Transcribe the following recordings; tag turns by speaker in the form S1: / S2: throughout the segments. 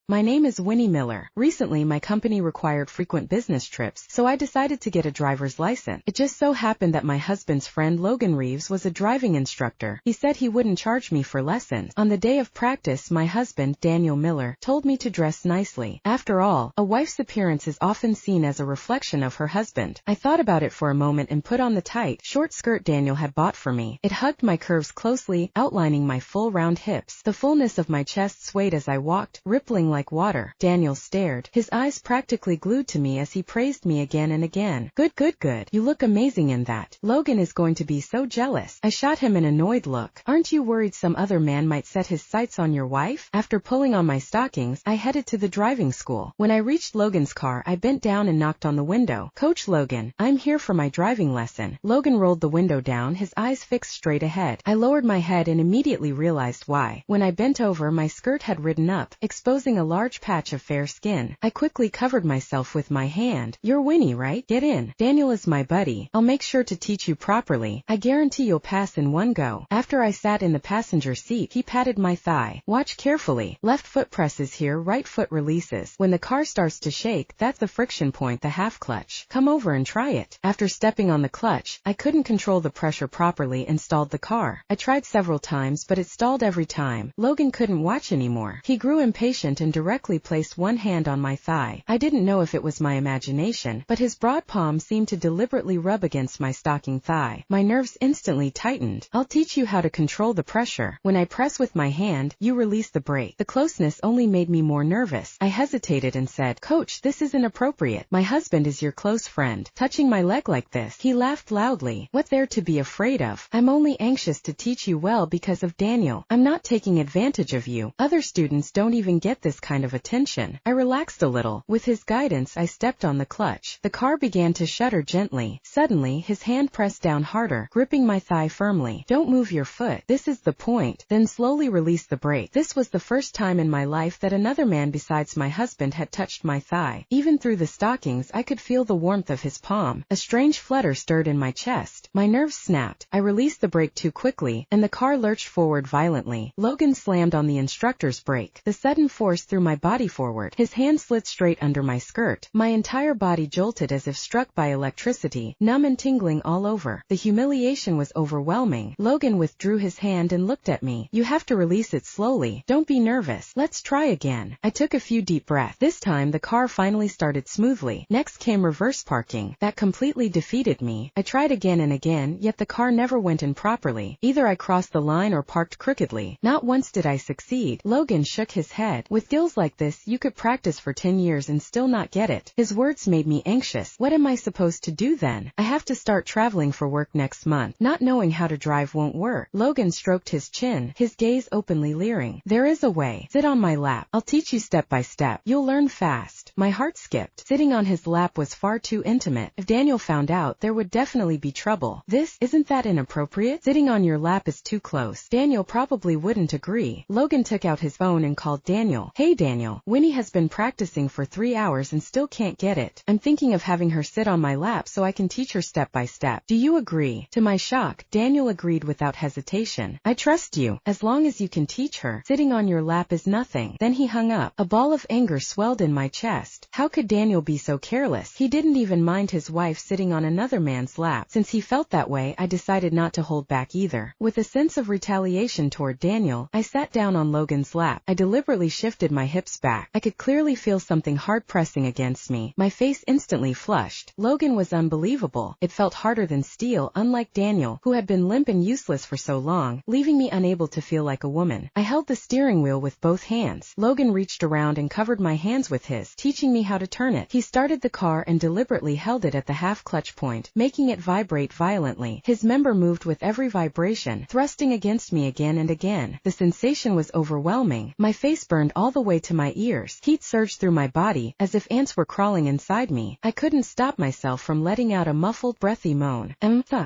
S1: My name is Winnie Miller. Recently, my company required frequent business trips, so I decided to get a driver's license. It just so happened that my husband's friend Logan Reeves was a driving instructor. He said he wouldn't charge me for lessons. On the day of practice, my husband, Daniel Miller, told me to dress nicely. After all, a wife's appearance is often seen as a reflection of her husband. I thought about it for a moment and put on the tight, short skirt Daniel had bought for me. It hugged my curves closely, outlining my full round hips. The fullness of my chest swayed as I walked, rippling like water. Daniel stared, his eyes practically glued to me as he praised me again and again. Good, good, good. You look amazing in that. Logan is going to be so jealous. I shot him an annoyed look. Aren't you worried some other man might set his sights on your wife? After pulling on my stockings, I headed to the driving school. When I reached Logan's car, I bent down and knocked on the window. Coach Logan, I'm here for my driving lesson. Logan rolled the window down, his eyes fixed straight ahead. I lowered my head and immediately realized why. When I bent over, my skirt had ridden up, exposing a large patch of fair skin. I quickly covered myself with my hand. You're Winnie, right? Get in. Daniel is my buddy. I'll make sure to teach you properly. I guarantee you'll pass in one go. After I sat in the passenger seat, he patted my thigh. Watch carefully. Left foot presses here, right foot releases. When the car starts to shake, that's the friction point, the half clutch. Come over and try it. After stepping on the clutch, I couldn't control the pressure properly and stalled the car. I tried several times, but it stalled every time. Logan couldn't watch anymore. He grew impatient and directly placed one hand on my thigh. I didn't know if it was my imagination, but his broad palm seemed to deliberately rub against my stocking thigh. My nerves instantly tightened. I'll teach you how to control the pressure. When I press with my hand, you release the brake. The closeness only made me more nervous. I hesitated and said, Coach, this is inappropriate. My husband is your close friend. Touching my leg like this. He laughed loudly. What there to be afraid of? I'm only anxious to teach you well because of Daniel. I'm not taking advantage of you. Other students don't even get this kind of attention. I relaxed a little. With his guidance, I stepped on the clutch. The car began to shudder gently. Suddenly, his hand pressed down harder, gripping my thigh firmly. Don't move your foot. This is the point. Then slowly release the brake. This was the first time in my life that another man besides my husband had touched my thigh. Even through the stockings, I could feel the warmth of his palm. A strange flutter stirred in my chest. My nerves snapped. I released the brake too quickly, and the car lurched forward violently. Logan slammed on the instructor's brake. The sudden force threw my body forward. His hand slid straight under my skirt. My entire body jolted as if struck by electricity, numb and tingling all over. The humiliation was overwhelming. Logan withdrew his hand and looked at me. You have to release it slowly. Don't be nervous. Let's try again. I took a few deep breaths. This time the car finally started smoothly. Next came reverse parking. That completely defeated me. I tried again and again, yet the car never went in properly. Either I crossed the line or parked crookedly. Not once did I succeed. Logan shook his head. With skills like this, you could practice for 10 years and still not get it. His words made me anxious. What am I supposed to do then? I have to start traveling for work next month. Not knowing how to drive won't work. Logan stroked his chin, his gaze openly leering. There is a way. Sit on my lap. I'll teach you step by step. You'll learn fast. My heart skipped. Sitting on his lap was far too intimate. If Daniel found out, there would definitely be trouble. Isn't that inappropriate? Sitting on your lap is too close. Daniel probably wouldn't agree. Logan took out his phone and called Daniel. Hey Daniel, Winnie has been practicing for 3 hours and still can't get it. I'm thinking of having her sit on my lap so I can teach her step by step. Do you agree? To my shock, Daniel agreed without hesitation. I trust you. As long as you can teach her, sitting on your lap is nothing. Then he hung up. A ball of anger swelled in my chest. How could Daniel be so careless? He didn't even mind his wife sitting on another man's lap. Since he felt that way, I decided not to hold back either. With a sense of retaliation toward Daniel, I sat down on Logan's lap. I deliberately shifted my hips back. I could clearly feel something hard pressing against me. My face instantly flushed. Logan was unbelievable. It felt harder than steel, unlike Daniel, who had been limp and useless for so long, leaving me unable to feel like a woman. I held the steering wheel with both hands. Logan reached around and covered my hands with his, teaching me how to turn it. He started the car and deliberately held it at the half-clutch point, making it vibrate violently. His member moved with every vibration, thrusting against me again and again. The sensation was overwhelming. My face burned all the way to my ears. Heat surged through my body, as if ants were crawling inside me. I couldn't stop myself from letting out a muffled, breathy moan.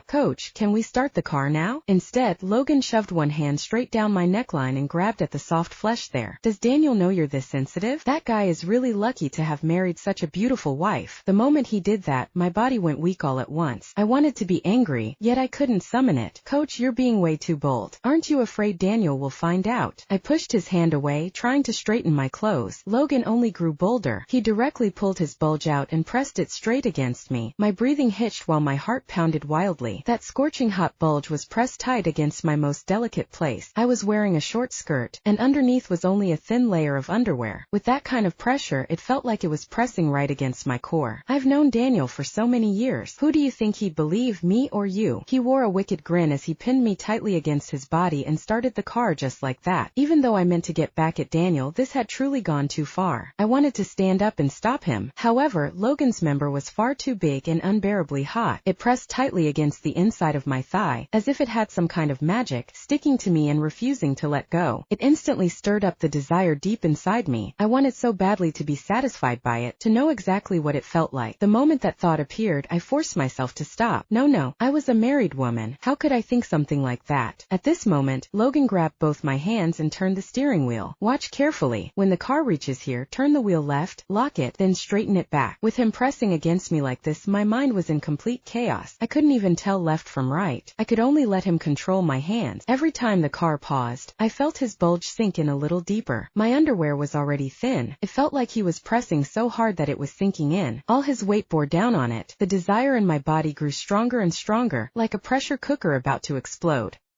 S1: Coach, can we start the car now? Instead, Logan shoved one hand straight down my neckline and grabbed at the soft flesh there. Does Daniel know you're this sensitive? That guy is really lucky to have married such a beautiful wife. The moment he did that, my body went weak all at once. I wanted to be angry, yet I couldn't summon it. Coach, you're being way too bold. Aren't you afraid Daniel will find out? I pushed his hand away, trying to straighten tighten my clothes. Logan only grew bolder. He directly pulled his bulge out and pressed it straight against me. My breathing hitched while my heart pounded wildly. That scorching hot bulge was pressed tight against my most delicate place. I was wearing a short skirt, and underneath was only a thin layer of underwear. With that kind of pressure, it felt like it was pressing right against my core. I've known Daniel for so many years. Who do you think he'd believe, me or you? He wore a wicked grin as he pinned me tightly against his body and started the car just like that. Even though I meant to get back at Daniel, this had truly gone too far. I wanted to stand up and stop him. However, Logan's member was far too big and unbearably hot. It pressed tightly against the inside of my thigh, as if it had some kind of magic, sticking to me and refusing to let go. It instantly stirred up the desire deep inside me. I wanted so badly to be satisfied by it, to know exactly what it felt like. The moment that thought appeared, I forced myself to stop. No, I was a married woman. How could I think something like that? At this moment, Logan grabbed both my hands and turned the steering wheel. Watch carefully. When the car reaches here, turn the wheel left, lock it, then straighten it back. With him pressing against me like this, my mind was in complete chaos. I couldn't even tell left from right. I could only let him control my hands. Every time the car paused, I felt his bulge sink in a little deeper. My underwear was already thin. It felt like he was pressing so hard that it was sinking in. All his weight bore down on it. The desire in my body grew stronger and stronger, like a pressure cooker about to explode.